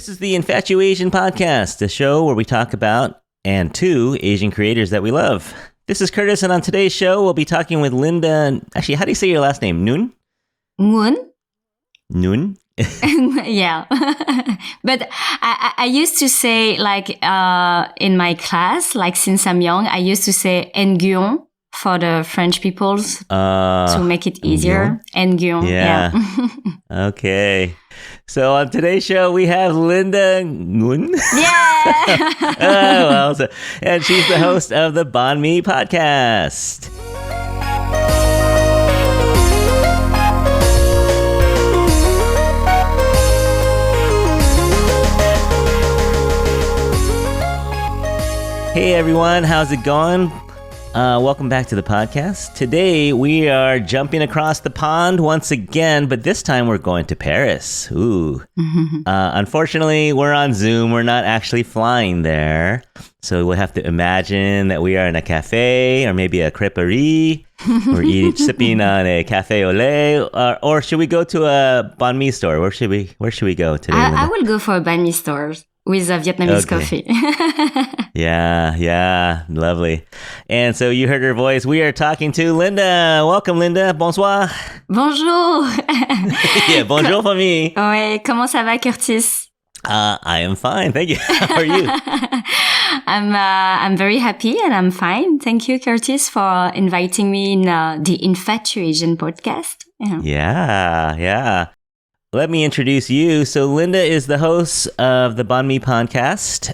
This is the Infatuasian podcast, the show where we talk about and to Asian creators that we love. This is Curtis, and on today's show, we'll be talking with Linda. Actually, how do you say your last name? Nguon? Nguon? Nguon? Yeah. But I used to say, like, in my class, like, since I'm young, I used to say Nguon for the French peoples to make it easier. Nguon. Yeah. Okay. So on today's show, we have Linda Nguon. Yeah. And she's the host of the Banh podcast. Hey everyone, how's it going? Welcome back to the podcast. Today we are jumping across the pond once again, but this time we're going to Paris. Ooh. Unfortunately, we're on Zoom. We're not actually flying there. So we'll have to imagine that we are in a cafe or maybe a creperie. We're sipping on a cafe au lait. Or should we go to a banh mi store? Where should we go today? I will go for a banh mi store with a Vietnamese coffee. Yeah, lovely. And so you heard her voice. We are talking to Linda. Welcome, Linda. Bonsoir. Bonjour. Yeah, bonjour for me. Ouais, comment ça va, Curtis? I am fine, thank you. How are you? I'm very happy and I'm fine. Thank you, Curtis, for inviting me in the Infatuasian podcast. Yeah. Let me introduce you. So Linda is the host of the Banh Mi podcast.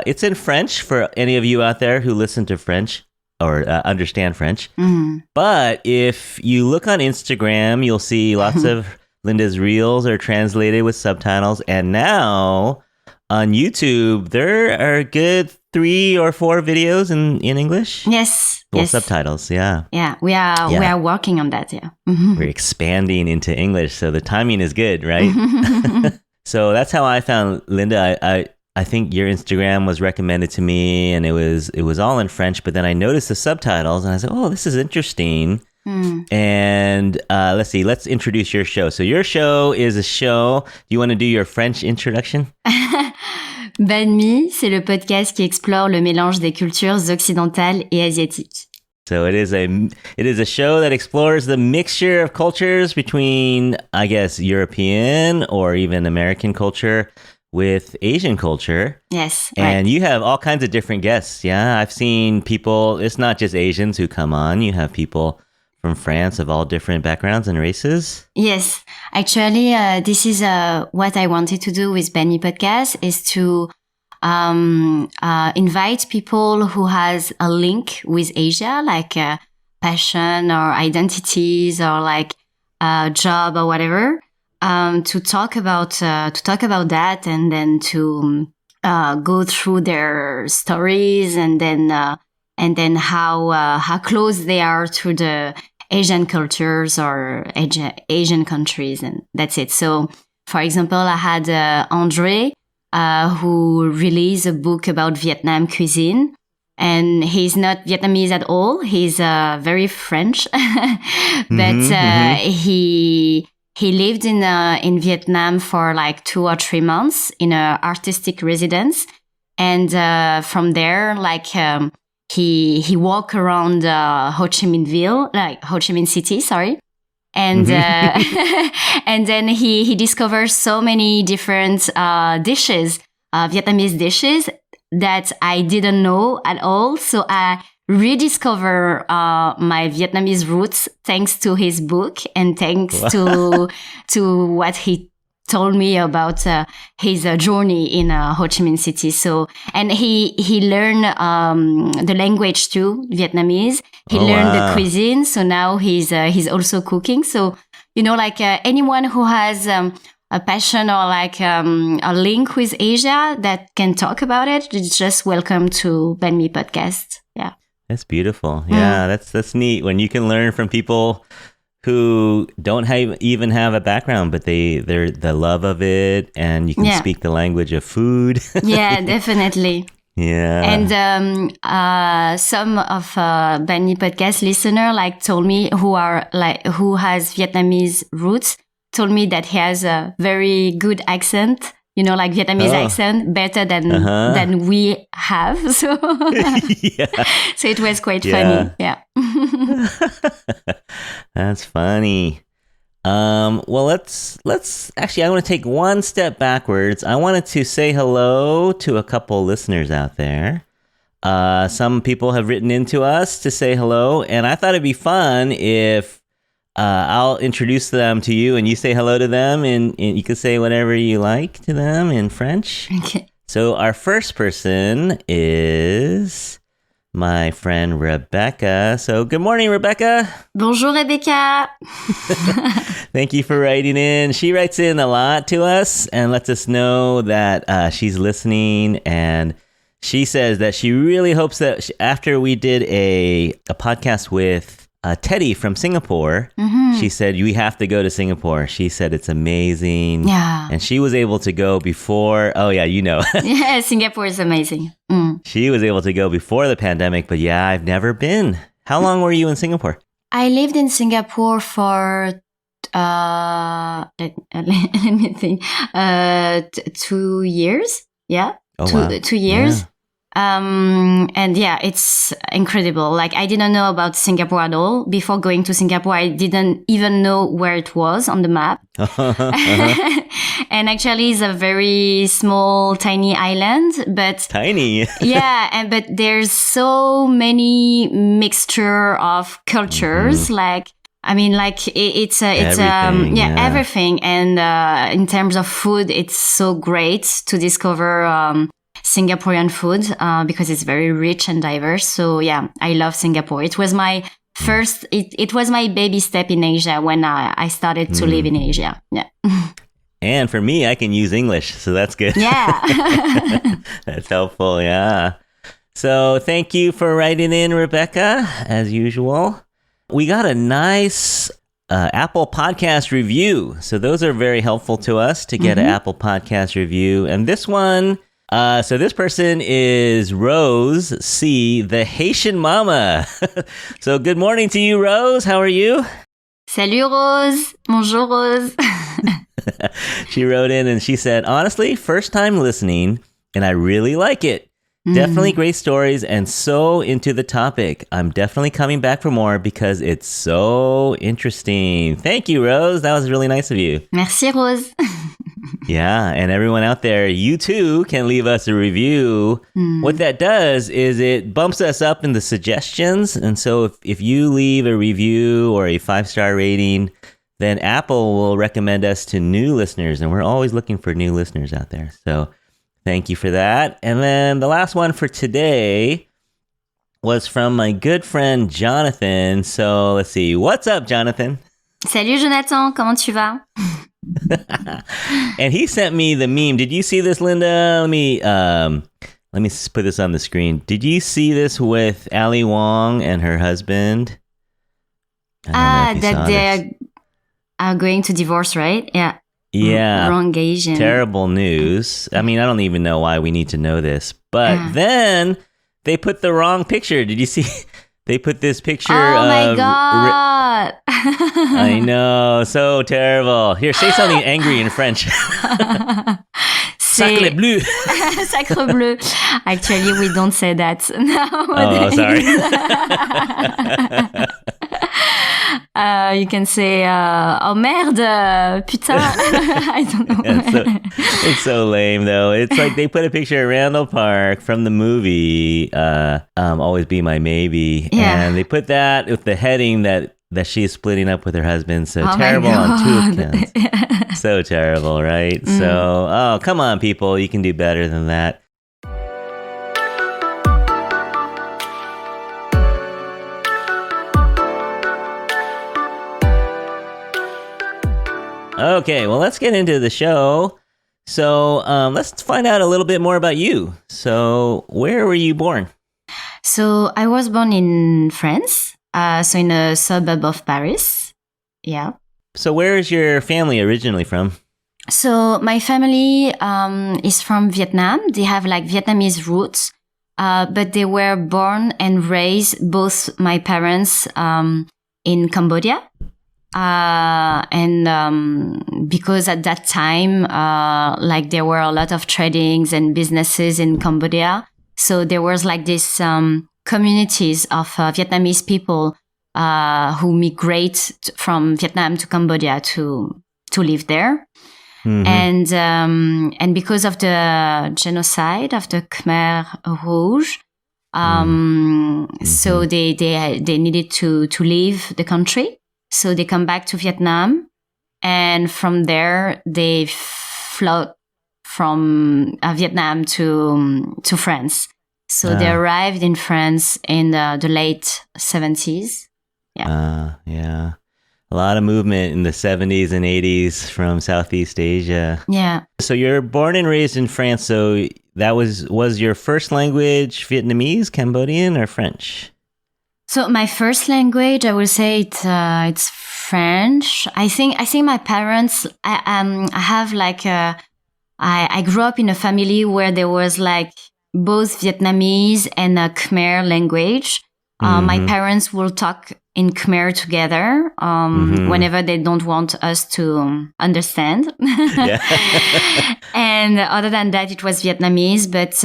It's in French for any of you out there who listen to French or understand French. Mm. But if you look on Instagram, you'll see lots of Linda's reels are translated with subtitles. And now on YouTube, there are a good 3 or 4 videos in English. Yes. Full subtitles, yeah. Yeah, we are working on that, yeah. Mm-hmm. We're expanding into English, so the timing is good, right? So that's how I found Linda. I think your Instagram was recommended to me, and it was all in French, but then I noticed the subtitles, and I said, oh, this is interesting. And let's introduce your show. So your show is a show. Do you want to do your French introduction? Banh Mi, c'est le podcast qui explore le mélange des cultures occidentales et asiatiques. So it is a show that explores the mixture of cultures between, I guess, European or even American culture with Asian culture. Yes. And you have all kinds of different guests. Yeah, I've seen people, it's not just Asians who come on. You have people from France of all different backgrounds and races. Yes. Actually, this is what I wanted to do with Banh Mi podcast is to invite people who has a link with Asia, like passion or identities or like job or whatever, to talk about that and then to go through their stories and then how close they are to the Asian cultures or Asian countries, and that's it. So, for example, I had Andre, who released a book about Vietnam cuisine, and he's not Vietnamese at all. He's very French, but he lived in Vietnam for like 2 or 3 months in an artistic residence, and from there, like. He walked around Ho Chi Minh City, sorry. And and then he discovered so many different dishes, Vietnamese dishes that I didn't know at all. So I rediscover my Vietnamese roots thanks to his book and thanks to what he told me about his journey in Ho Chi Minh City. So, and he learned the language too, Vietnamese. He learned the cuisine. So now he's also cooking. So, you know, like anyone who has a passion or like a link with Asia that can talk about it, it's just welcome to Banh Mi podcast. Yeah. That's beautiful. Yeah, that's neat when you can learn from people who don't even have a background, but they're the love of it, and you can speak the language of food. Yeah, definitely. Yeah. And some of Banh Mi podcast listener told me who has Vietnamese roots, told me that he has a very good accent like Vietnamese accent better than we have. So, so it was quite funny. Yeah. That's funny. Well, let's actually, I want to take one step backwards. I wanted to say hello to a couple listeners out there. Some people have written into us to say hello, and I thought it'd be fun if I'll introduce them to you and you say hello to them, and you can say whatever you like to them in French. Okay. So our first person is my friend Rebecca. So good morning, Rebecca. Bonjour, Rebecca. Thank you for writing in. She writes in a lot to us and lets us know that she's listening, and she says that she really hopes that after we did a podcast with Teddy from Singapore, she said, we have to go to Singapore. She said it's amazing. Yeah. And she was able to go before. Oh, yeah, Yeah, Singapore is amazing. She was able to go before the pandemic, but yeah, I've never been. How long were you in Singapore? I lived in Singapore for, let me think, 2 years. Yeah. Oh, wow. 2 years. Yeah. And yeah, it's incredible. Like, I didn't know about Singapore at all. Before going to Singapore, I didn't even know where it was on the map. And actually, it's a very small, tiny island, but tiny. Yeah. But there's so many mixture of cultures. Like, I mean, like it's everything, everything. And, in terms of food, it's so great to discover, Singaporean food, because it's very rich and diverse. So yeah, I love Singapore. It was my first, it was my baby step in Asia when I started to live in Asia. Yeah. And for me, I can use English, so that's good. Yeah. That's helpful, yeah. So thank you for writing in, Rebecca, as usual. We got a nice Apple Podcast review. So those are very helpful to us to get an Apple Podcast review. And this one, so this person is Rose C., the Haitian Mama. So good morning to you, Rose. How are you? Salut, Rose. Bonjour, Rose. She wrote in and she said, honestly, first time listening, and I really like it. Definitely great stories and so into the topic. I'm definitely coming back for more because it's so interesting. Thank you, Rose. That was really nice of you. Merci, Rose. Yeah, and everyone out there, you too can leave us a review. What that does is it bumps us up in the suggestions. And so if you leave a review or a 5-star rating, then Apple will recommend us to new listeners. And we're always looking for new listeners out there. So thank you for that. And then the last one for today was from my good friend Jonathan. So let's see. What's up, Jonathan? Salut, Jonathan. Comment tu vas? And he sent me the meme. Did you see this, Linda? Let me put this on the screen. Did you see this with Ali Wong and her husband? That they are going to divorce, right? Yeah. Yeah. Wrong Asian. Terrible news. I mean, I don't even know why we need to know this. But then they put the wrong picture. Did you see? They put this picture of... Oh my God. I know. So terrible. Here, say something angry in French. Sacre bleu. Sacre bleu. Actually, we don't say that nowadays. Oh, sorry. You can say, oh merde, putain. I don't know. Yeah, it's so lame, though. It's like they put a picture of Randall Park from the movie, Always Be My Maybe. Yeah. And they put that with the heading that she is splitting up with her husband. So terrible on 2 accounts. So terrible, right? So, come on, people. You can do better than that. Okay, well, let's get into the show. So let's find out a little bit more about you. So where were you born? So I was born in France, so in a suburb of Paris. Yeah. So where is your family originally from? So my family is from Vietnam. They have like Vietnamese roots, but they were born and raised, both my parents, in Cambodia. Because at that time, like there were a lot of tradings and businesses in Cambodia. So there was like this communities of Vietnamese people who migrate from Vietnam to Cambodia to live there. And because of the genocide of the Khmer Rouge, so they needed to leave the country. So they come back to Vietnam, and from there they float from Vietnam to France. So they arrived in France in the late 70s. Yeah. A lot of movement in the 70s and 80s from Southeast Asia. Yeah. So you're born and raised in France. So that was your first language Vietnamese, Cambodian, or French? So my first language, I would say it's French. I think my parents. I grew up in a family where there was like both Vietnamese and a Khmer language. My parents will talk in Khmer together whenever they don't want us to understand. And other than that, it was Vietnamese. But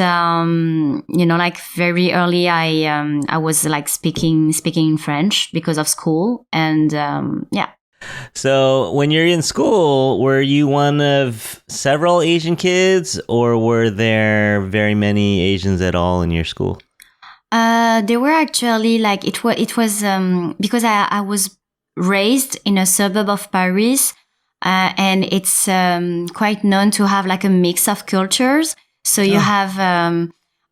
like very early, I was like speaking in French because of school, and So when you're in school, were you one of several Asian kids, or were there very many Asians at all in your school? There were actually like it was because I was raised in a suburb of Paris, and it's quite known to have like a mix of cultures. So you have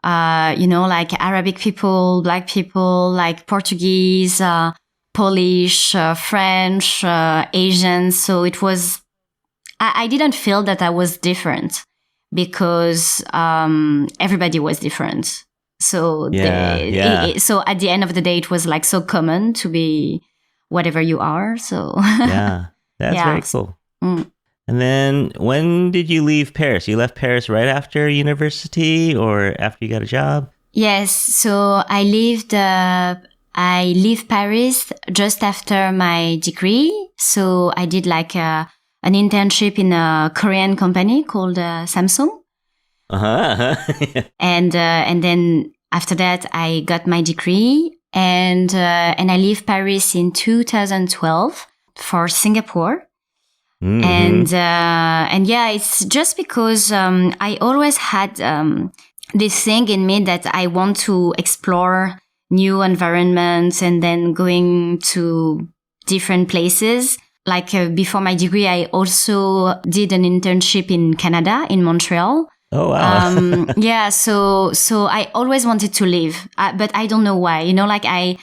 like Arabic people, Black people, like Portuguese, Polish, French, Asian. So it was I didn't feel that I was different because everybody was different. So so at the end of the day, it was like so common to be whatever you are. So that's very cool. And then when did you leave Paris? You left Paris right after university or after you got a job? Yes. So I left Paris just after my degree. So I did like an internship in a Korean company called Samsung. And then after that, I got my degree, and I left Paris in 2012 for Singapore. And it's just because I always had this thing in me that I want to explore new environments and then going to different places. Like before my degree, I also did an internship in Canada, in Montreal. Oh, wow. So I always wanted to live, but I don't know why, like I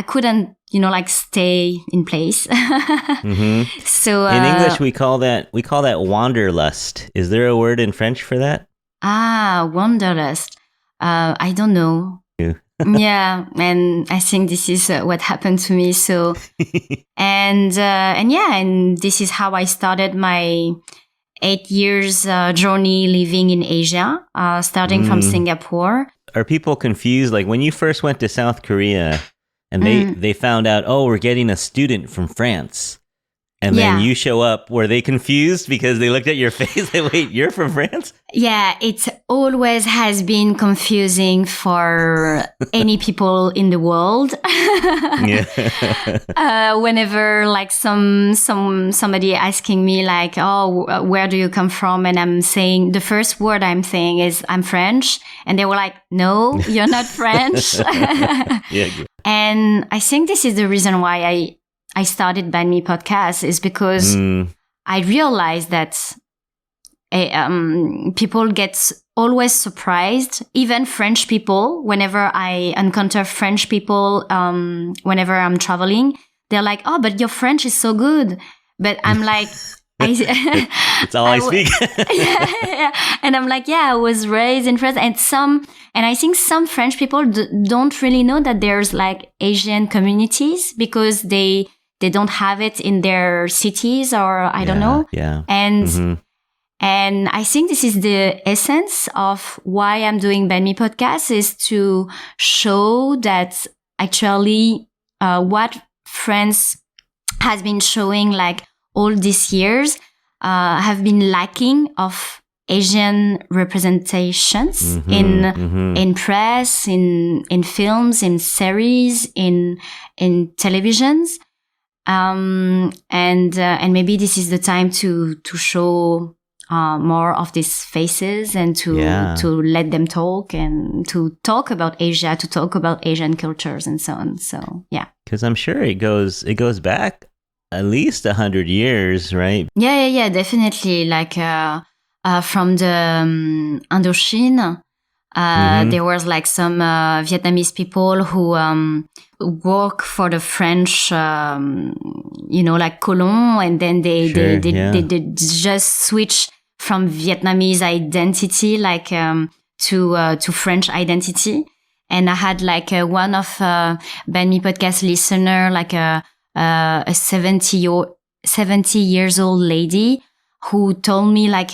couldn't, like stay in place. So, in English, we call that wanderlust. Is there a word in French for that? Wanderlust. I don't know. Yeah. And I think this is what happened to me. So, and this is how I started my 8 years journey living in Asia, starting from Singapore. Are people confused? Like when you first went to South Korea and they found out, oh, we're getting a student from France. And then you show up, were they confused because they looked at your face like, wait, you're from France? Yeah, it always has been confusing for any people in the world. Whenever like somebody asking me like, oh, where do you come from? And I'm saying, the first word I'm saying is I'm French. And they were like, no, you're not French. And I think this is the reason why I started Banh Mi podcast, is because I realized that people get always surprised, even French people, whenever I encounter French people, whenever I'm traveling, they're like, oh, but your French is so good. But I'm like, it's all I speak. And I'm like, I was raised in France, and I think some French people don't really know that there's like Asian communities because they don't have it in their cities, or I don't know. Yeah. And I think this is the essence of why I'm doing Banh Mi podcast, is to show that actually what France has been showing like all these years have been lacking of Asian representations in press, in films, in series, in televisions, and maybe this is the time to show more of these faces and to let them talk and to talk about Asia, to talk about Asian cultures and so on. So yeah, because I'm sure it goes back at least 100 years, right? Yeah, definitely. Like from the Indochine, there was like some Vietnamese people who work for the French, like colon, and then they just switch from Vietnamese identity like to French identity. And I had like one of Banh Mi podcast listener, like a 70 years old lady who told me like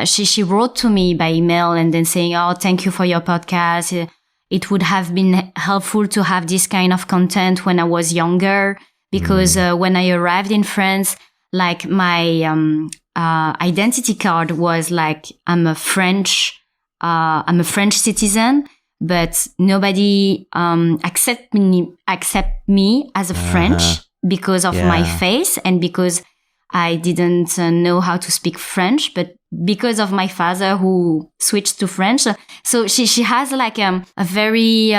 she wrote to me by email and then saying, "Oh, thank you for your podcast. It would have been helpful to have this kind of content when I was younger, because when I arrived in France, like my identity card was like I'm a French citizen, but nobody accept me as a French because of my face and because I didn't know how to speak French, but because of my father who switched to French. So she has like a very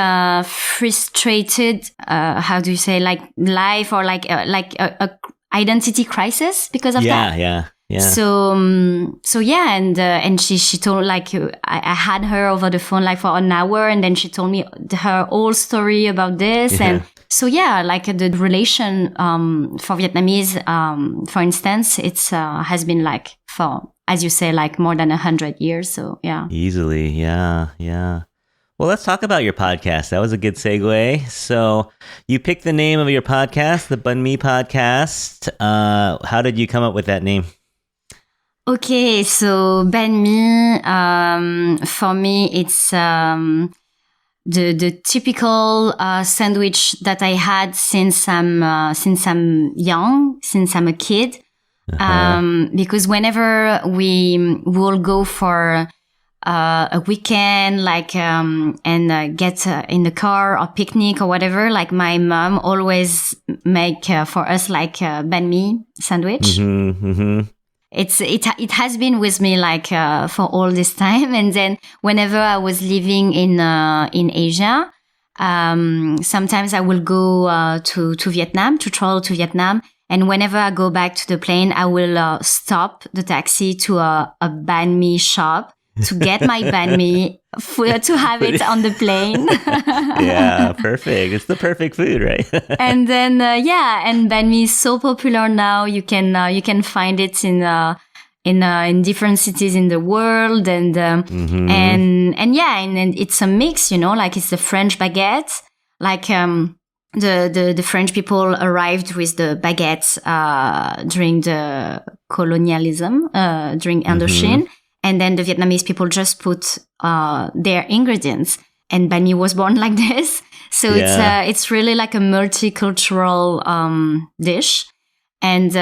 frustrated how do you say, like life, or like a identity crisis because of that. Yeah. So yeah, and she told like I had her over the phone like for an hour, and then she told me her whole story about this. And so yeah, like the relation for Vietnamese, for instance, it's has been like for, as you say, like more than 100 years. So yeah, easily, yeah. Well, let's talk about your podcast. That was a good segue. So you picked the name of your podcast, the Banh Mi Podcast. How did you come up with that name? Okay, so Banh Mi, for me, it's the typical sandwich that I had since I'm young, since I'm a kid. Because whenever we will go for a weekend, like and get in the car or picnic or whatever, like my mom always make for us like a Banh Mi sandwich. It has been with me like for all this time. And then whenever I was living in Asia, sometimes I will go to Vietnam, to travel to Vietnam. And whenever I go back to the plane, I will stop the taxi to a Banh Mi shop to get my Banh Mi to have it on the plane. Yeah, perfect. It's the perfect food, right? And then and Banh Mi is so popular now. You can find it in different cities in the world, and and it's a mix, like it's the French baguette, like the French people arrived with the baguettes during the colonialism, during Indochine. And then the Vietnamese people just put their ingredients, and Banh Mi was born like this. So it's really like a multicultural dish. And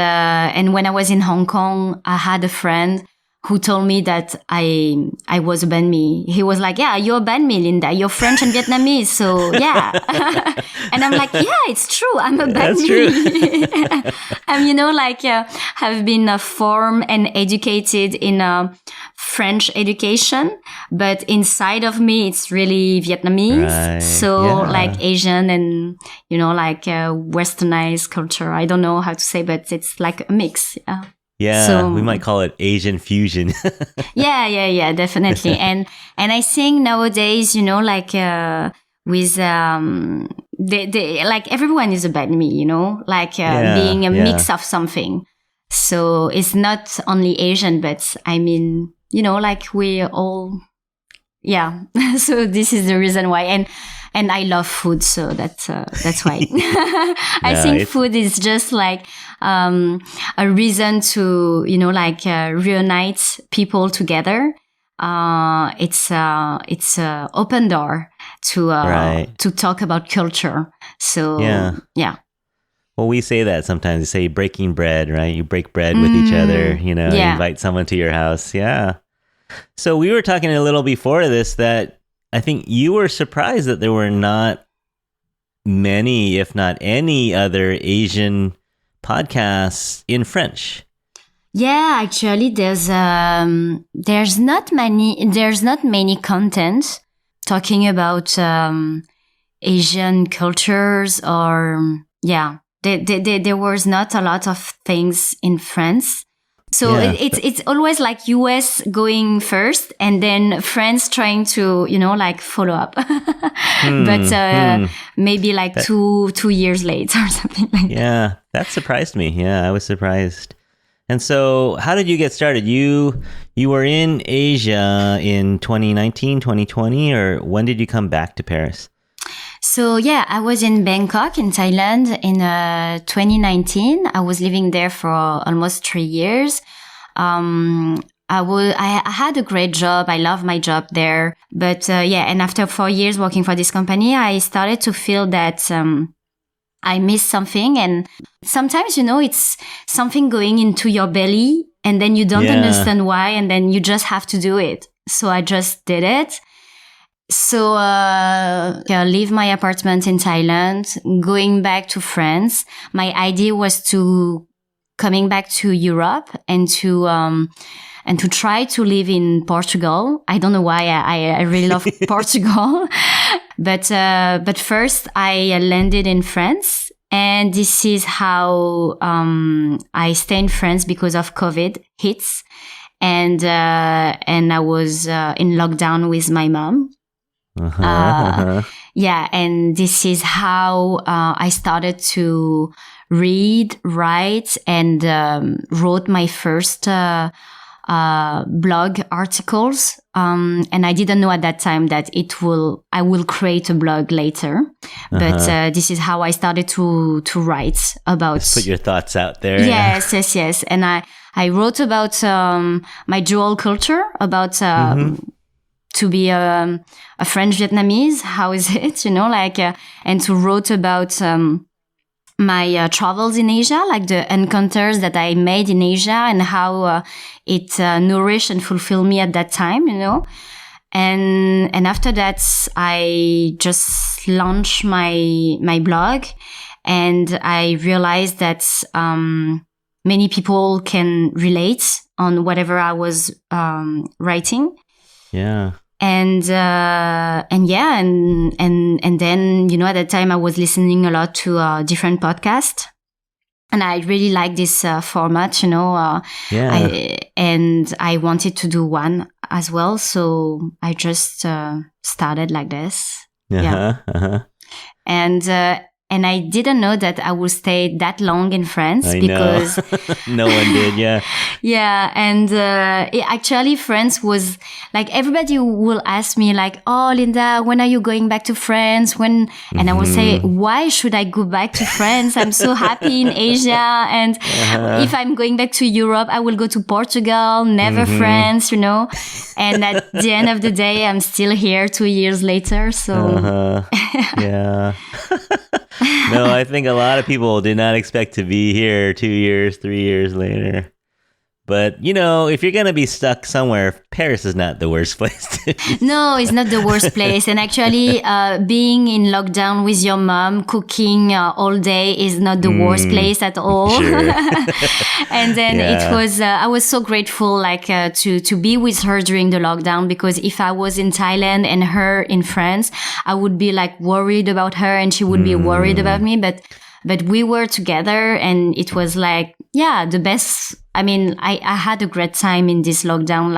when I was in Hong Kong, I had a friend who told me that I was a Banh Mi. He was like, "Yeah, you're a Banh Mi, Linda. You're French and Vietnamese, so yeah." And I'm like, "Yeah, it's true. I'm a Banh Mi." And have been formed and educated in French education, but inside of me, it's really Vietnamese. Right. So like Asian and westernized culture. I don't know how to say, but it's like a mix. Yeah. Yeah, so, we might call it Asian fusion. yeah, definitely. And I think nowadays, with they like everyone is a Banh Mi, being a mix of something. So it's not only Asian, but I mean, we all, So this is the reason why. And I love food, so that's why. I think food is just like a reason to reunite people together. It's a open door to talk about culture. So yeah. Well, we say that sometimes. We say breaking bread, right? You break bread with each other, you invite someone to your house. Yeah. So we were talking a little before this that I think you were surprised that there were not many, if not any other Asian podcasts in French. Yeah, actually there's not many content talking about Asian cultures or there was not a lot of things in France. So it's always like US going first and then France trying to, follow up. But maybe like 2 years late or something like that. Yeah, that surprised me. Yeah, I was surprised. And so how did you get started? You were in Asia in 2019, 2020, or when did you come back to Paris? So I was in Bangkok in Thailand in 2019. I was living there for almost 3 years. I had a great job. I love my job there. But and after 4 years working for this company, I started to feel that I missed something. And sometimes, it's something going into your belly and then you don't understand why. And then you just have to do it. So I just did it. So I leave my apartment in Thailand, going back to France. My idea was to coming back to Europe and to try to live in Portugal. I don't know why I really love Portugal, but first I landed in France, and this is how I stay in France because of COVID hits, and I was in lockdown with my mom. And this is how I started to read, write, and wrote my first blog articles. And I didn't know at that time that I will create a blog later. But this is how I started to write about. Just put your thoughts out there. Yes. And I wrote about my dual culture, about to be a French Vietnamese. How is it? And to wrote about my travels in Asia, like the encounters that I made in Asia and how it nourished and fulfilled me at that time, And after that, I just launched my blog, and I realized that many people can relate on whatever I was writing. Yeah. And then, at that time I was listening a lot to different podcasts, and I really like this format, and I wanted to do one as well. So I just started like this. And I didn't know that I would stay that long in France because no one did. Yeah. Yeah. And actually France was like, everybody will ask me like, oh, Linda, when are you going back to France? And I will say, why should I go back to France? I'm so happy in Asia. And if I'm going back to Europe, I will go to Portugal, never France, And at the end of the day, I'm still here 2 years later. So yeah. No, I think a lot of people did not expect to be here 2 years, 3 years later. But, if you're going to be stuck somewhere, Paris is not the worst place to be. No, it's not the worst place. And actually, being in lockdown with your mom, cooking all day is not the worst place at all. Sure. And then it was, I was so grateful, to be with her during the lockdown, because if I was in Thailand and her in France, I would be worried about her and she would be worried about me. But we were together, and it was the best. I mean, I had a great time in this lockdown,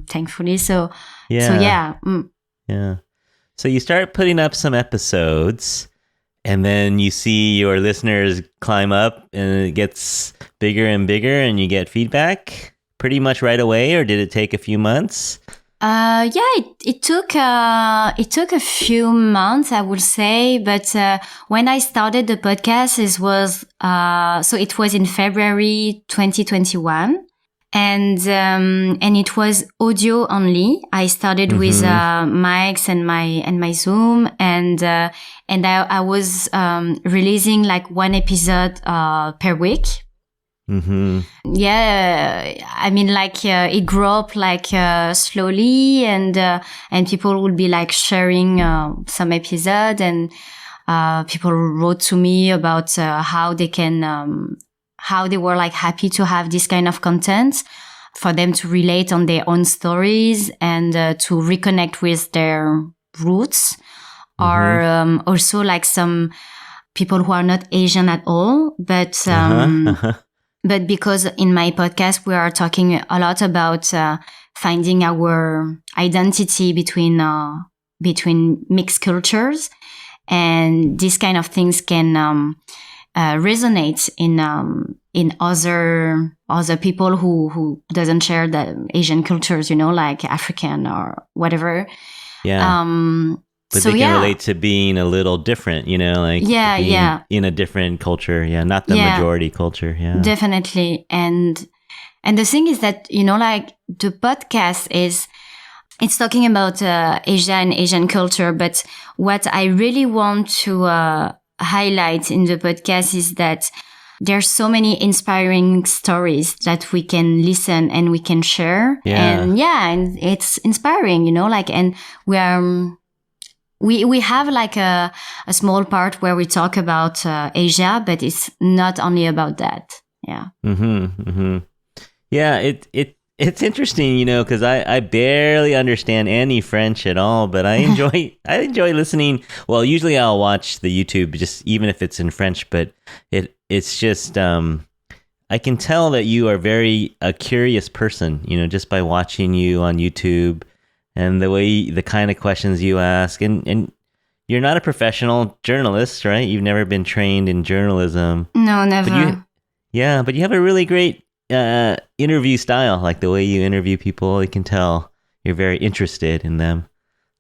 thankfully. So, yeah. Yeah. So you start putting up some episodes, and then you see your listeners climb up, and it gets bigger and bigger, and you get feedback pretty much right away, or did it take a few months? It took a few months, I would say. But when I started the podcast, it was in February 2021. and it was audio only. I started with mics and my Zoom, and I was releasing like one episode per week. Yeah, I mean, like it grew up like slowly, and people would be like sharing some episode, and people wrote to me about how they can. How they were like happy to have this kind of content for them to relate on their own stories and to reconnect with their roots. Or also like some people who are not Asian at all, but but because in my podcast we are talking a lot about finding our identity between mixed cultures, and these kind of things can resonate in other people who doesn't share the Asian cultures, like African or whatever. Yeah. But they can relate to being a little different, like being in a different culture. Yeah, not the majority culture. Yeah, definitely. And the thing is that, like the podcast it's talking about Asia and Asian culture. But what I really want to highlight in the podcast is that there's so many inspiring stories that we can listen and we can share. And and it's inspiring, and we have like a small part where we talk about Asia, but it's not only about that. Yeah. Yeah, it's interesting, because I barely understand any French at all, but I enjoy listening. Well, usually I'll watch the YouTube, just even if it's in French, but it's just I can tell that you are a curious person, just by watching you on YouTube and the kind of questions you ask, and you're not a professional journalist, right? You've never been trained in journalism. No, never. But you have a really great interview style, like the way you interview people. You can tell you're very interested in them.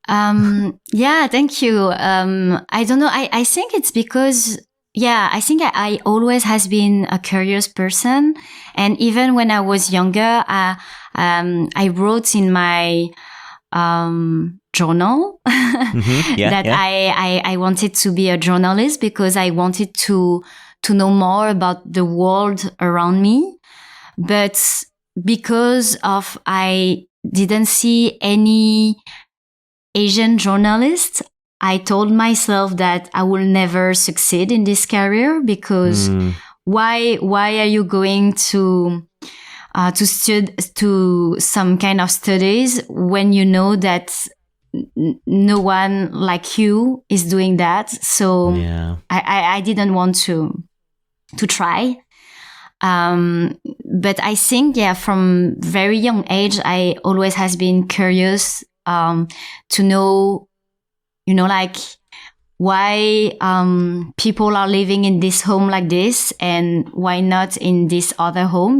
Yeah, thank you. I don't know. I think it's because, I think I always has been a curious person. And even when I was younger, I wrote in my journal that I wanted to be a journalist because I wanted to know more about the world around me. But because of I didn't see any Asian journalists, I told myself that I will never succeed in this career because why are you going to some kind of studies when you know that no one like you is doing that? So I didn't want to try. But I think, from very young age, I always has been curious, to know, like why, people are living in this home like this and why not in this other home,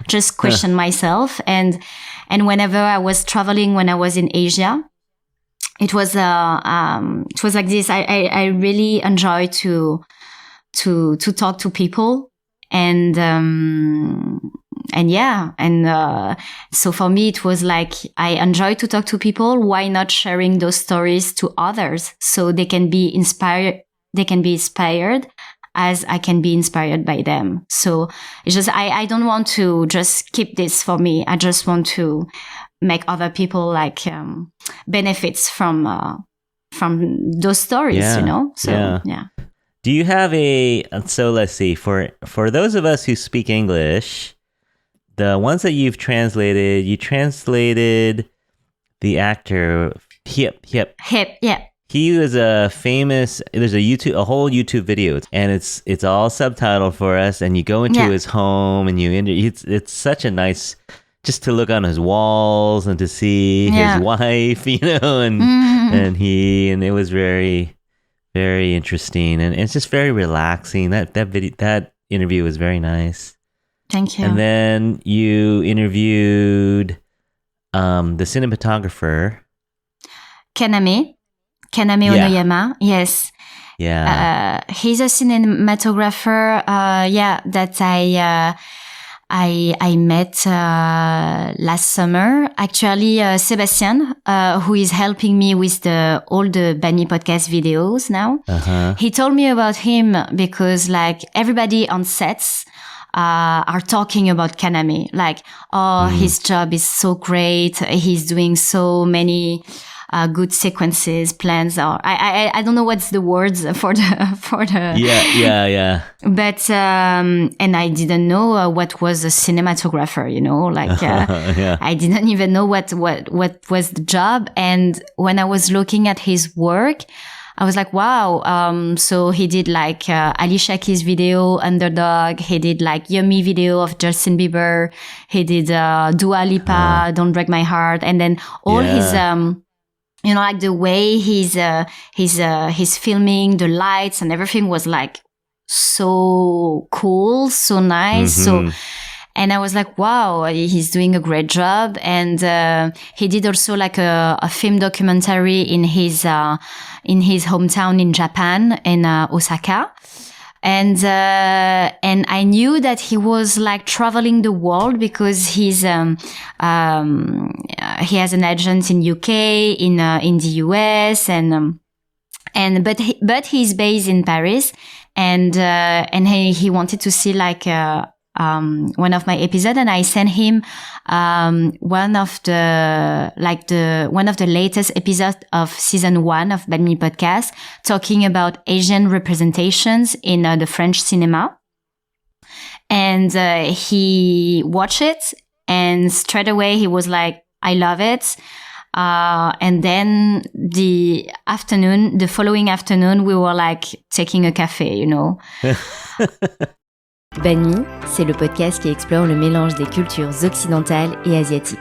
just question myself. And whenever I was traveling, when I was in Asia, it was like this. I really enjoy to talk to people. And so for me, it was like, I enjoy to talk to people. Why not sharing those stories to others so they can be inspired? They can be inspired as I can be inspired by them. So it's just, I don't want to just keep this for me. I just want to make other people like, benefits from those stories, So, Do you have so let's see, for those of us who speak English, the ones that you translated the actor Hip, yeah. He was there's a whole YouTube video, and it's all subtitled for us, and you go into his home and it's such a nice, just to look on his walls and to see his wife, and it was very, very interesting, and it's just very relaxing. That interview was very nice. Thank you. And then you interviewed the cinematographer Kaname Onoyama. Yes. Yeah. He's a cinematographer. That I met last summer, actually, Sebastian, who is helping me with all the Banh podcast videos now. He told me about him because like everybody on sets are talking about Kaname. Like, his job is so great. He's doing so many good sequences, plans, or I don't know what's the words for the yeah. But and I didn't know what was a cinematographer, like I didn't even know what was the job. And when I was looking at his work, I was like, wow. So he did like Ali Shaki's video, Underdog. He did like Yummy video of Justin Bieber. He did Dua Lipa, Don't Break My Heart, and then all his like the way he's filming, the lights and everything was like so cool, so nice. So, and I was like, wow, he's doing a great job. And he did also like a film documentary in his hometown in Japan, in Osaka. And I knew that he was like traveling the world because he has an agent in UK, in the US, but he's based in Paris, and he wanted to see like one of my episodes, and I sent him one of the latest episodes of season 1 of Banh Mi podcast, talking about Asian representations in the French cinema. And he watched it, and straight away he was like, I love it. And then the following afternoon, we were like taking a cafe, Banh Mi, c'est le podcast qui explore le mélange des cultures occidentales et asiatiques.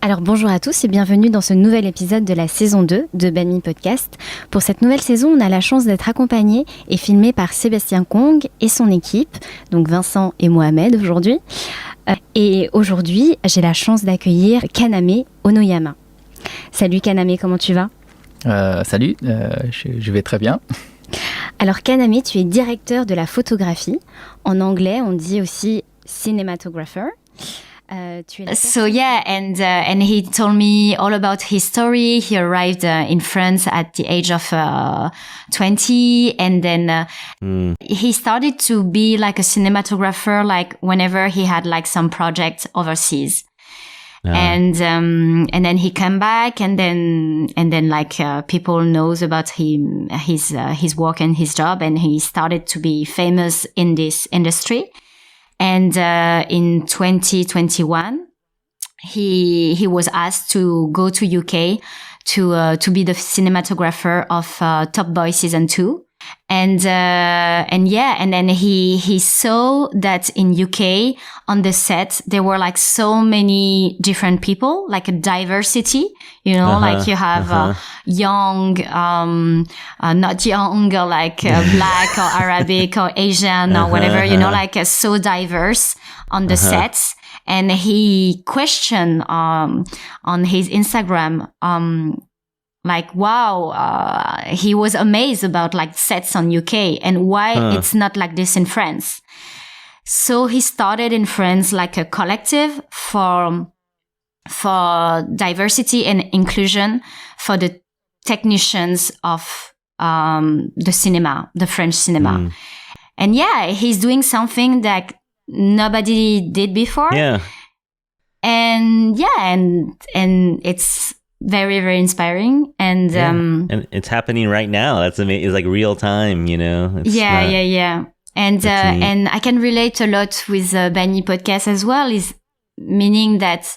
Alors bonjour à tous et bienvenue dans ce nouvel épisode de la saison 2 de Banh Mi Podcast. Pour cette nouvelle saison, on a la chance d'être accompagné et filmé par Sébastien Kong et son équipe, donc Vincent et Mohamed aujourd'hui. Et aujourd'hui, j'ai la chance d'accueillir Kaname Onoyama. Salut Kaname, comment tu vas ? Salut, je vais très bien. Alors Kaname, tu es directeur de la photographie. En anglais, on dit aussi cinematographer. So yeah, and he told me all about his story. He arrived in France at the age of 20, and then he started to be like a cinematographer, like whenever he had like some projects overseas. And then he came back, and then like people knows about him, his work and his job, and he started to be famous in this industry. And in 2021, he was asked to go to UK to be the cinematographer of Top Boy season 2. And then he saw that in UK on the set there were like so many different people, like a diversity, like you have young, not young, or like black or Arabic or Asian or whatever, like so diverse on the sets. And he questioned on his Instagram like, wow, he was amazed about like sets on UK and why it's not like this in France. So he started in France like a collective for diversity and inclusion for the technicians of the cinema, the French cinema. And yeah, he's doing something that nobody did before. Yeah. And it's very, very inspiring. And and it's happening right now. That's amazing. It's like real time, It's yeah. And I can relate a lot with Banh Mi podcast as well, is meaning that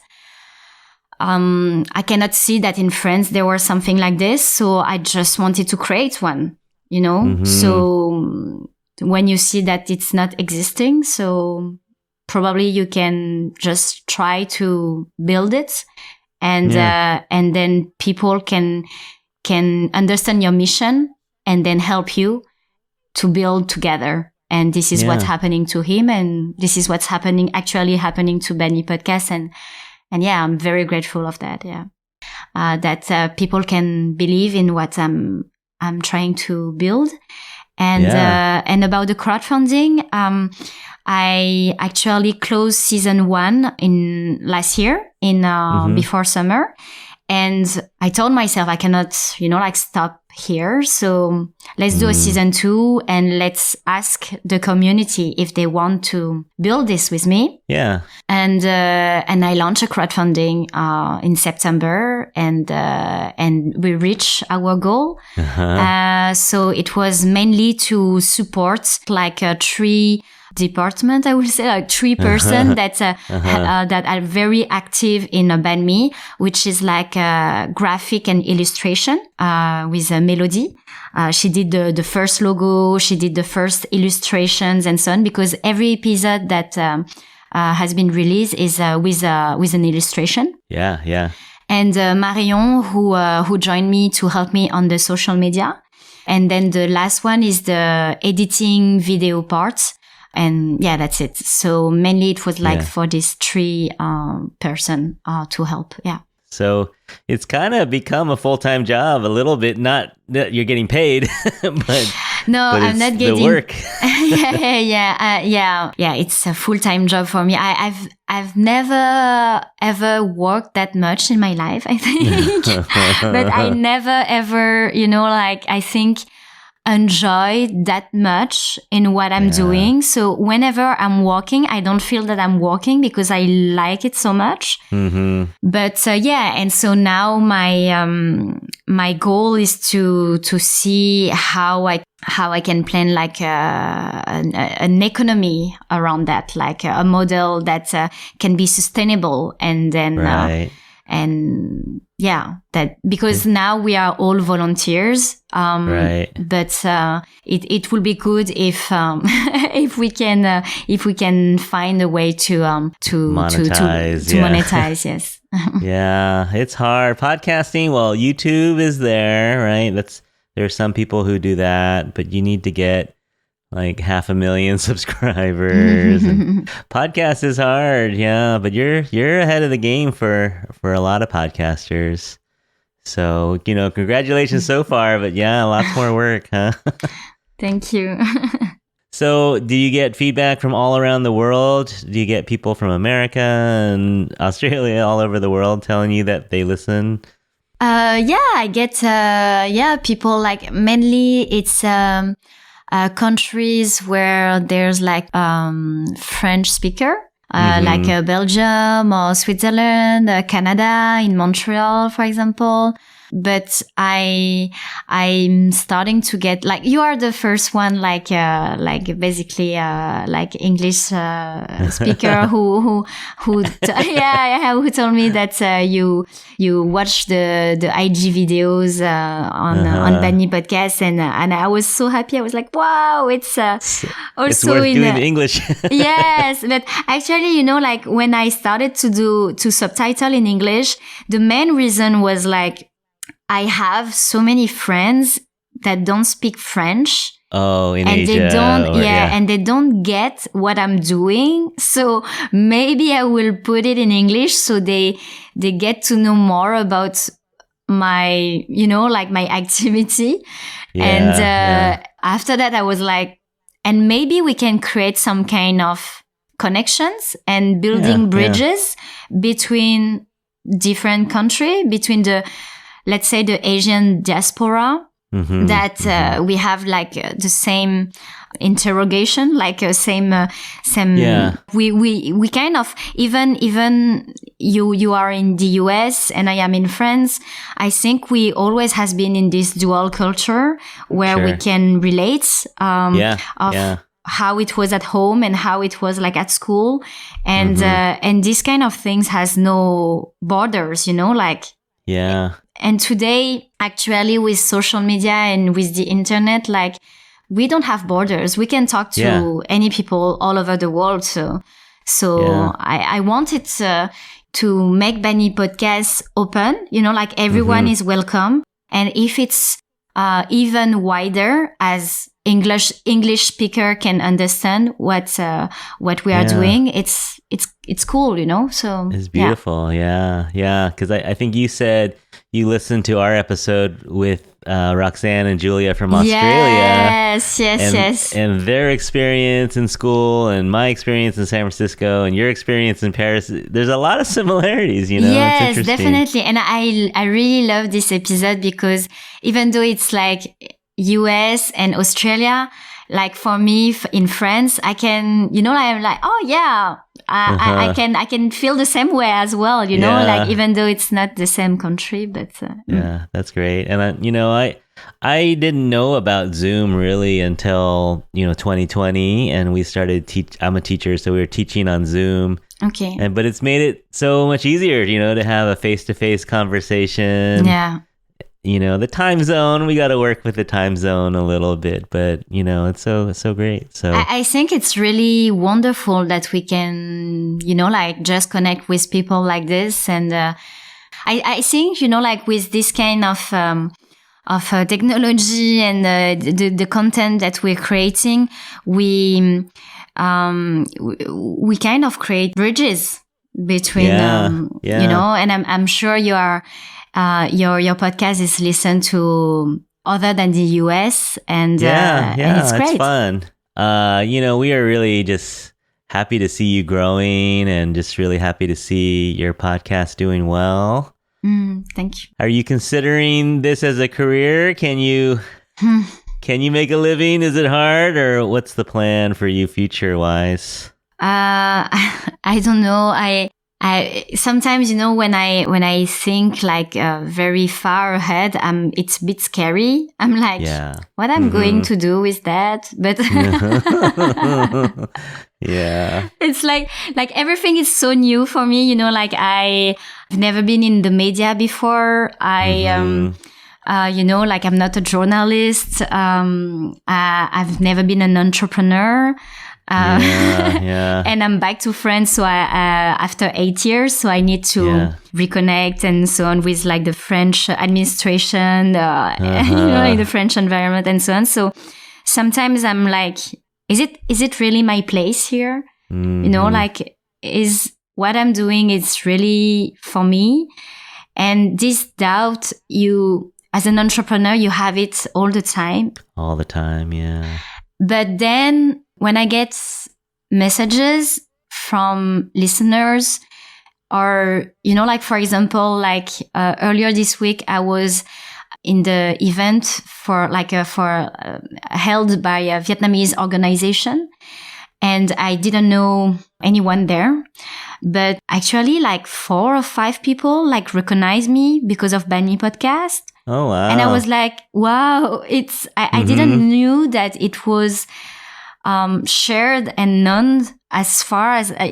I cannot see that in France there was something like this, so I just wanted to create one, So when you see that it's not existing, so probably you can just try to build it. And then people can understand your mission and then help you to build together. And this is what's happening to him, and this is what's happening to Banh Mi podcast. And yeah, I'm very grateful of that. Yeah, that people can believe in what I'm trying to build, And about the crowdfunding, I actually closed season 1 in last year before summer. And I told myself I cannot, stop here. So let's do a season 2 and let's ask the community if they want to build this with me. Yeah. And I launched a crowdfunding in September, and we reached our goal. So it was mainly to support like 3 department, I would say, like 3 person that are very active in Banh Mi, which is like graphic and illustration with Melody. She did the first logo, she did the first illustrations and so on, because every episode that has been released is with an illustration. Yeah. And Marion, who joined me to help me on the social media. And then the last one is the editing video part. And yeah, that's it. So mainly it was like for this 3 person to help. Yeah. So it's kind of become a full-time job a little bit. Not that you're getting paid, but I'm not getting the work. Yeah. It's a full-time job for me. I've never ever worked that much in my life, I think, but I never ever, I think enjoy that much in what I'm doing. So whenever I'm walking, I don't feel that I'm walking because I like it so much. Mm-hmm. But and so now my goal is to see how I can plan like an economy around that, like a model that can be sustainable, and then that because now we are all volunteers. But it will be good if if we can find a way to monetize. Monetize. Yes. Yeah, it's hard. Podcasting, well, YouTube is there, right? There are some people who do that, but you need to get like 500,000 subscribers. And podcast is hard, yeah, but you're ahead of the game for a lot of podcasters. So, congratulations so far, but yeah, lots more work, huh? Thank you. So, do you get feedback from all around the world? Do you get people from America and Australia, all over the world telling you that they listen? I get people, like mainly it's countries where there's like French speaker, like Belgium or Switzerland, Canada, in Montreal, for example. But I'm starting to get, like, you are the first one, like basically like English speaker who told me that you watch the IG videos on Banh Mi podcast, and I was so happy. I was like, wow, it's also it's worth doing the English. Yes, but actually, like when I started to subtitle in English, the main reason was like, I have so many friends that don't speak French. Oh, in and Asia. They don't, and they don't get what I'm doing. So maybe I will put it in English so they get to know more about my, like my activity. After that, I was like, and maybe we can create some kind of connections and building bridges between different countries, between let's say the Asian diaspora, that we have like the same interrogation, like same. We kind of, even you are in the US and I am in France. I think we always has been in this dual culture where we can relate how it was at home and how it was like at school, and this kind of things has no borders, like. Yeah. And today, actually, with social media and with the internet, like, we don't have borders. We can talk to any people all over the world. So I wanted to make Banh Mi podcast open, like everyone is welcome. And if it's even wider, as English speaker can understand what we are doing, it's cool, So it's beautiful. Yeah. Because I think you said you listened to our episode with Roxanne and Julia from Australia. Yes. And their experience in school and my experience in San Francisco and your experience in Paris. There's a lot of similarities, you know? Yes, it's definitely. And I really love this episode because even though it's like US and Australia, like for me in France, I can, you know, I'm like, oh yeah, I can feel the same way as well, you know, like even though it's not the same country, but yeah, that's great. And I didn't know about Zoom really until 2020, and we started I'm a teacher, so we were teaching on Zoom. Okay. But it's made it so much easier, to have a face-to-face conversation. Yeah. The time zone, we got to work with the time zone a little bit, but it's so great. So I think it's really wonderful that we can, like just connect with people like this. And I think, like with this kind of technology and the content that we're creating, we kind of create bridges between, and I'm sure you are. Your podcast is listened to other than the US, and and it's great. It's fun. We are really just happy to see you growing, and just really happy to see your podcast doing well. Thank you. Are you considering this as a career? Can you make a living? Is it hard, or what's the plan for you future wise? I don't know. I sometimes, when I think like very far ahead, it's a bit scary. I'm like, what I'm going to do with that? But yeah, it's like everything is so new for me. Like I've never been in the media before. like I'm not a journalist. I've never been an entrepreneur. And I'm back to France, so I after 8 years, so I need to reconnect and so on with like the French administration, like the French environment and so on. So sometimes I'm like, is it really my place here? Like is what I'm doing is really for me? And this doubt, as an entrepreneur, you have it all the time. All the time, yeah. But then when I get messages from listeners, or, like, for example, like earlier this week, I was in the event held by a Vietnamese organization, and I didn't know anyone there. But actually, like 4 or 5 people like recognized me because of Banh podcast. Oh, wow. And I was like, wow, I didn't knew that it was shared and known as far as, I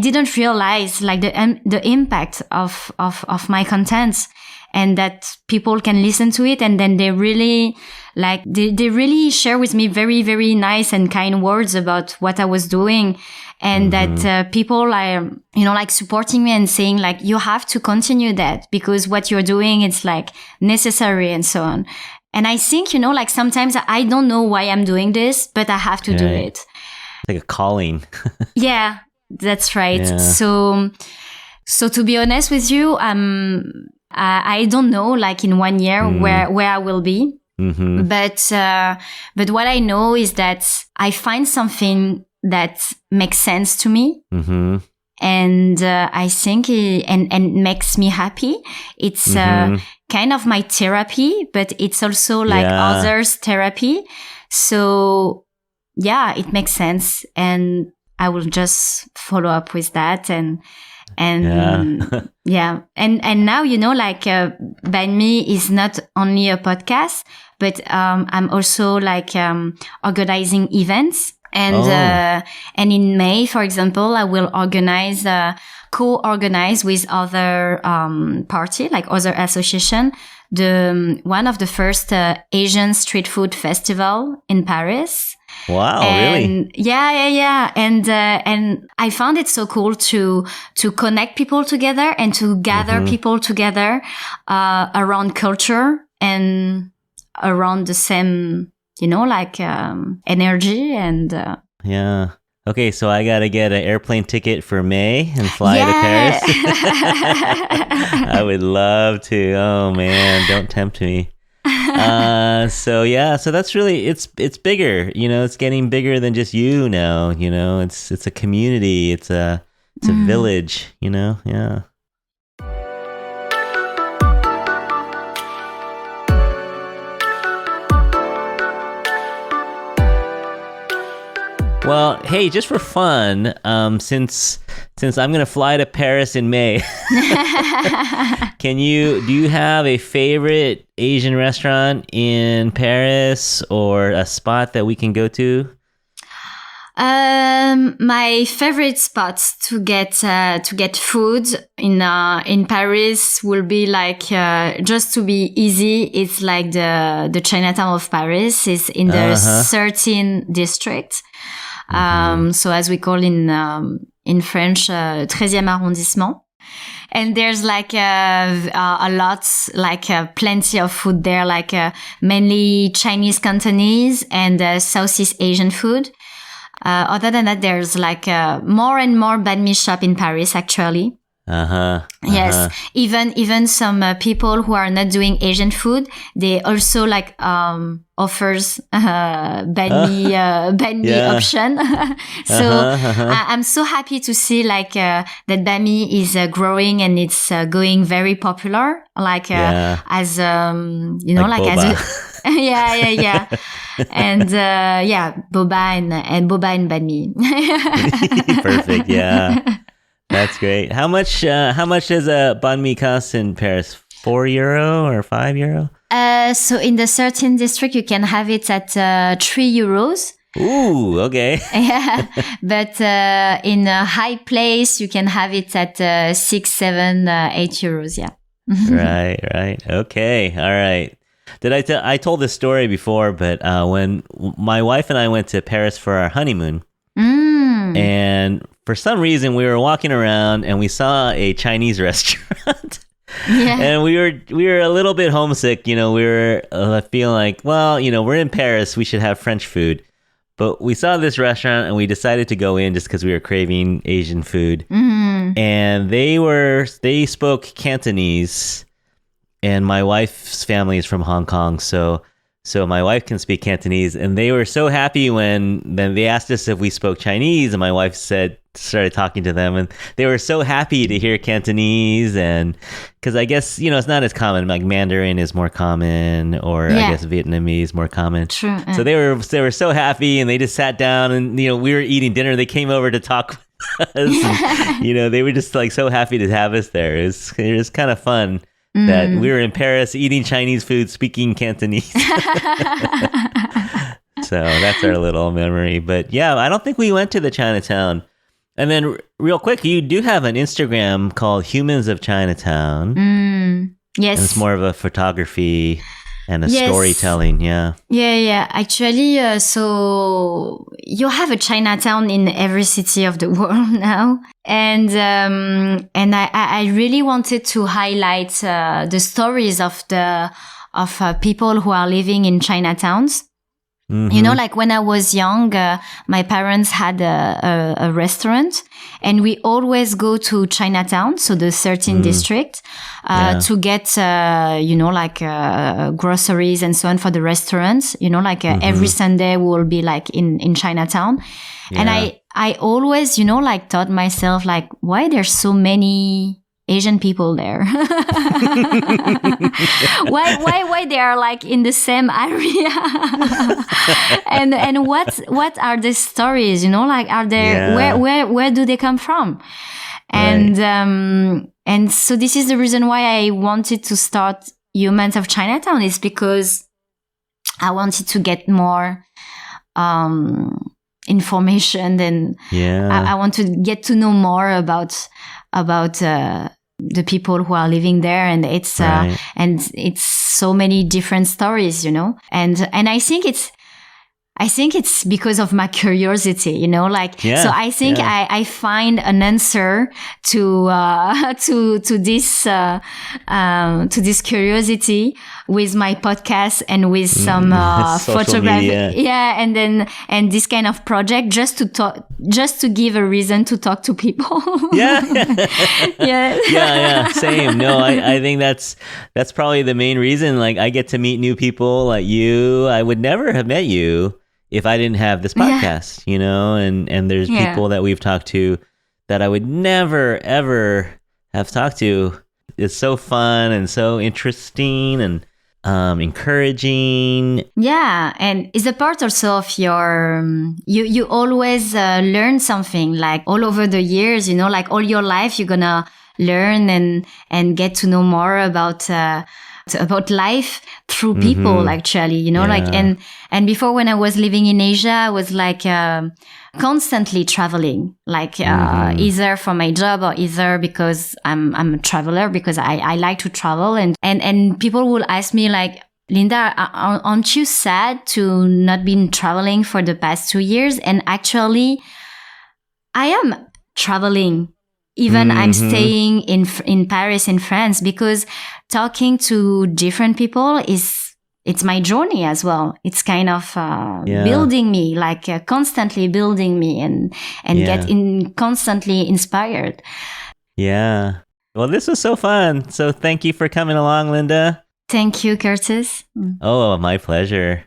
didn't realize like the impact of my contents, and that people can listen to it. And then they really they really share with me very, very nice and kind words about what I was doing. And that people are, supporting me and saying like, you have to continue that because what you're doing, it's like necessary and so on. And I think, sometimes I don't know why I'm doing this, but I have to do it. Like a calling. Yeah, that's right. Yeah. So to be honest with you, I don't know, like in 1 year where I will be. But what I know is that I find something that makes sense to me. And I think and makes me happy. It's kind of my therapy, but it's also like others' therapy. So yeah, it makes sense, and I will just follow up with that. And and now Banh Mi is not only a podcast, but I'm also like organizing events. And in May, for example, I will co-organize with other party, like other association, one of the first Asian street food festival in Paris. Wow, and, really? Yeah. And I found it so cool to connect people together and to gather people together around culture and around the same, energy and. Yeah. Okay, so I gotta get an airplane ticket for May and fly to Paris. I would love to. Oh man, don't tempt me. So that's really it's bigger. It's getting bigger than just you now. It's a community. It's a village. Yeah. Well, hey, just for fun, since I'm gonna fly to Paris in May, do you have a favorite Asian restaurant in Paris or a spot that we can go to? My favorite spots to get food in Paris will be like just to be easy. It's like the Chinatown of Paris is in the 13th district. So as we call in French, 13e arrondissement. And there's like a lot, like plenty of food there, like mainly Chinese, Cantonese, and Southeast Asian food. Other than that, there's like more and more banh mi shop in Paris, actually. Yes, even some people who are not doing Asian food, they also like offers banh mi option. So I'm so happy to see like that banh mi is growing and it's going very popular. Like as like boba. as yeah. And boba and banh mi. Perfect. Yeah. That's great. How much does a banh mi cost in Paris? €4 or €5? So in the 13th district, you can have it at €3. Ooh, okay. Yeah, but in a high place, you can have it at 6, 7, €8. Yeah. Right. Okay. All right. I told this story before, but when my wife and I went to Paris for our honeymoon, and for some reason we were walking around and we saw a Chinese restaurant. Yeah. And we were a little bit homesick. We were feeling like, well, we're in Paris, we should have French food. But we saw this restaurant and we decided to go in just because we were craving Asian food. And they spoke Cantonese, and my wife's family is from Hong Kong, so my wife can speak Cantonese, and they were so happy when then they asked us if we spoke Chinese, and my wife started talking to them, and they were so happy to hear Cantonese, and because I guess it's not as common, like Mandarin is more common, or I guess Vietnamese more common. True. So they were so happy, and they just sat down, and we were eating dinner. They came over to talk with us, and, they were just like so happy to have us there. It was kind of fun. That we were in Paris eating Chinese food, speaking Cantonese. So that's our little memory. But yeah, I don't think we went to the Chinatown. And then real quick, you do have an Instagram called Humans of Chinatown. Yes. And it's more of a photography and a storytelling. Yeah. Yeah. Actually, so you have a Chinatown in every city of the world now. And I really wanted to highlight the stories of people who are living in Chinatowns. Like when I was young, my parents had a restaurant, and we always go to Chinatown, so the 13th district, to get, groceries and so on for the restaurants. Every Sunday we'll be like in Chinatown. Yeah. And I always, thought myself, like, why there's so many Asian people there? Why they are like in the same area? and what are the stories? Are there where do they come from? And and so this is the reason why I wanted to start Humans of Chinatown, is because I wanted to get more information, and I want to get to know more about the people who are living there, and it's and it's so many different stories, and I think I think it's because of my curiosity, you know, like, so I think I find an answer to this curiosity with my podcast and with some, photography. Yeah. And this kind of project just to give a reason to talk to people. Yeah. Same. No, I think that's probably the main reason. Like, I get to meet new people like you. I would never have met you if I didn't have this podcast, you know, and there's people that we've talked to that I would never, ever have talked to. It's so fun and so interesting and encouraging. Yeah, and it's a part also of your, you always learn something, like all over the years, you know, like all your life, you're gonna learn and get to know more about life through people, actually, you know, like, and before, when I was living in Asia, I was like, constantly traveling, like, either for my job or either because I'm a traveler, because I like to travel. And people will ask me like, Linda, aren't you sad to not been traveling for the past 2 years? And actually, I am traveling. Even I'm staying in Paris, in France, because talking to different people it's my journey as well. It's kind of building me, like constantly building me and get constantly inspired. Yeah. Well, this was so fun. So thank you for coming along, Linda. Thank you, Curtis. Oh, my pleasure.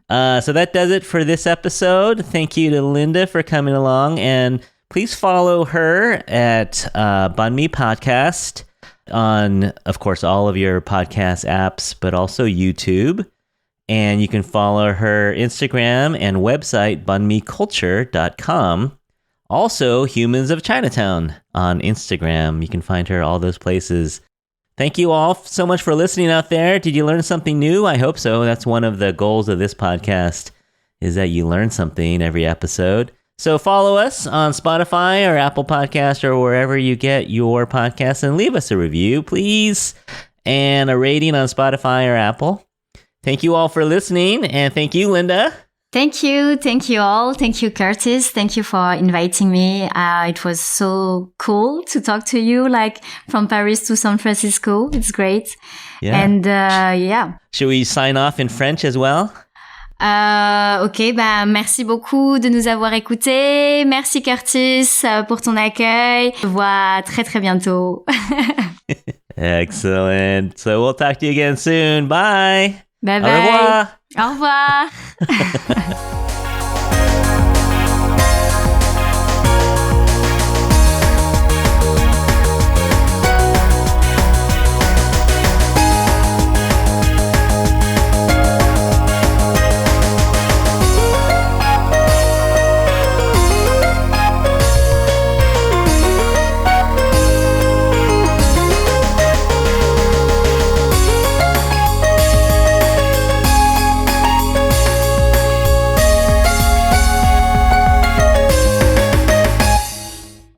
So that does it for this episode. Thank you to Linda for coming along, and please follow her at Banh Mi Podcast on, of course, all of your podcast apps, but also YouTube. And you can follow her Instagram and website, banhmiculture.com. Also, Humans of Chinatown on Instagram. You can find her all those places. Thank you all so much for listening out there. Did you learn something new? I hope so. That's one of the goals of this podcast, is that you learn something every episode. So follow us on Spotify or Apple Podcast or wherever you get your podcasts, and leave us a review, please, and a rating on Spotify or Apple. Thank you all for listening, and thank you, Linda. Thank you all. Thank you, Curtis. Thank you for inviting me. It was so cool to talk to you, like from Paris to San Francisco. It's great. Yeah. And Should we sign off in French as well? Ok, merci beaucoup de nous avoir écoutés. Merci Curtis pour ton accueil. On se voit très très bientôt. Excellent. So we'll talk to you again soon. Bye. Bye bye. Au revoir. Au revoir.